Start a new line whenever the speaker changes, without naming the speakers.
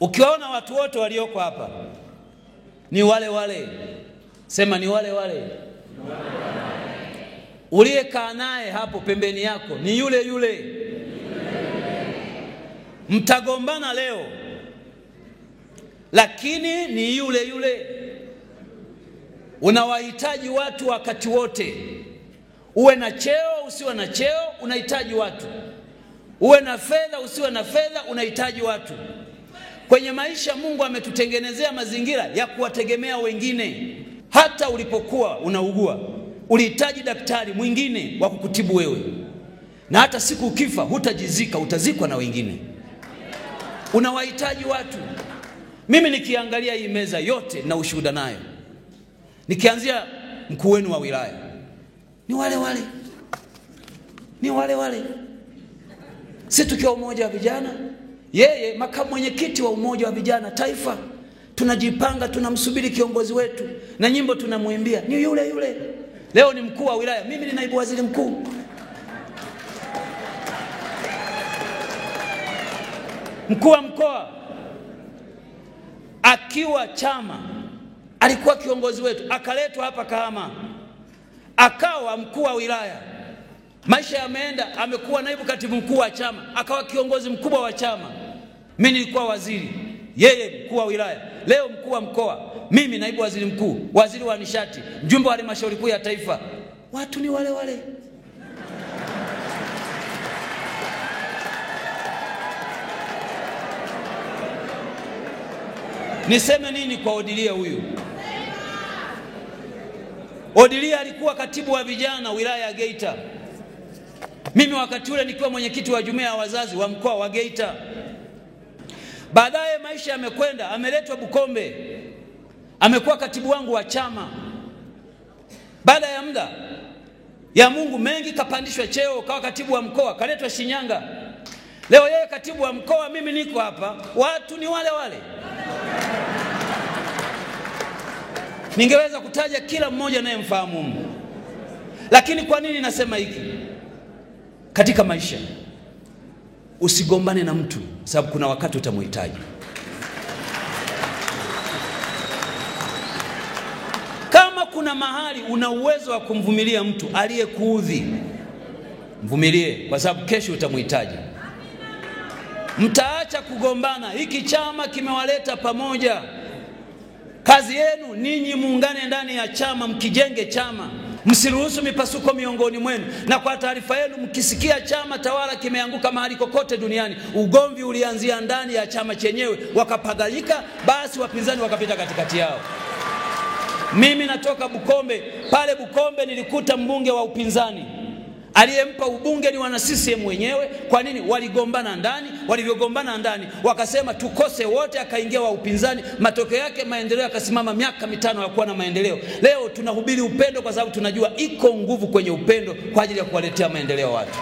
Ukiwaona watu wote walioko hapa ni wale wale, sema ni wale wale. Uliyekaa naye hapo pembeni yako ni yule yule. Mtagombana leo, lakini ni yule yule. Unawahitaji watu wakati wote. Uwe na cheo usiwe na cheo, unahitaji watu. Uwe na fedha usiwe na fedha, unahitaji watu. Kwenye maisha Mungu ametutengenezea mazingira ya kuwategemea wengine. Hata ulipokuwa unaugua, ulihitaji daktari mwingine wa kukutibu wewe. Na hata siku ukifa hutajizika, utazikwa na wengine. Unawahitaji watu. Mimi nikiangalia hii meza yote na ushuhuda nayo, nikianzia mkuu wenu wa wilaya, ni wale wale. Ni wale wale. Sisi tukiwa umoja wa vijana, yeye makamu mwenyekiti wa umoja wa vijana taifa, tunajipanga, tunamsubiri kiongozi wetu na nyimbo tunamuimbia ni yule yule. Leo ni mkuu wa wilaya, mimi ni naibu waziri mkuu. Mkuu wa mkoa akiwa chama alikuwa kiongozi wetu, akaletwa hapa Kahama akawa mkuu wa wilaya. Maisha yameenda, amekuwa naibu katibu mkuu wa chama, akawa kiongozi mkubwa wa chama. Mimi nilikuwa waziri, yeye mkuu wa wilaya. Leo mkuu wa mkoa, mimi naibu waziri mkuu, waziri wa nishati, mjumbe wa halmashauri kuu ya taifa. Watu ni wale wale. Niseme nini kwa Odilia huyu? Odilia alikuwa katibu wa vijana wilaya ya Geita. Mimi wakati ule nikiwa mwenyekiti wa jumuiya ya wazazi wa mkoa wa Geita. Baadaye maisha yamekwenda, ameletwa Bukombe, amekuwa katibu wangu wa chama. Baada ya muda ya Mungu mengi, kapandishwa cheo, kawa katibu wa mkoa, kaletwa Shinyanga. Leo yeye katibu wa mkoa, mimi niko hapa. Watu ni wale wale. Ningeweza kutaja kila mmoja anayemfahamu Mungu. Lakini kwa nini nasema hiki? Katika maisha usigombane na mtu, sababu kuna wakati utamhitaji. Kama kuna mahali una uwezo wa kumvumilia mtu aliyekuudhi, mvumilie, kwa sababu kesho utamhitaji. Mtaacha kugombana. Hiki chama kimewaleta pamoja. Kazi yenu ninyi muungane ndani ya chama, mkijenge chama. Msiruhusu mipasuko miongoni mwenu. Na kwa taarifa yenu, mkisikia chama tawala kimeanguka mahali kokote duniani, ugomvi ulianzia ndani ya chama chenyewe, wakapagalika, basi wapinzani wakapita katikati yao. Mimi natoka Bukombe. Pale Bukombe nilikuta mbunge wa upinzani. Aliyempa ubunge ni wana CCM wenyewe. Kwa nini? Waligombana ndani. Walivyogombana ndani, wakasema tukose wote, akaingia wa upinzani. Matokeo yake maendeleo yakasimama, miaka 5 hakuwa na maendeleo. Leo tunahubiri upendo kwa sababu tunajua iko nguvu kwenye upendo kwa ajili ya kuwaletea maendeleo watu.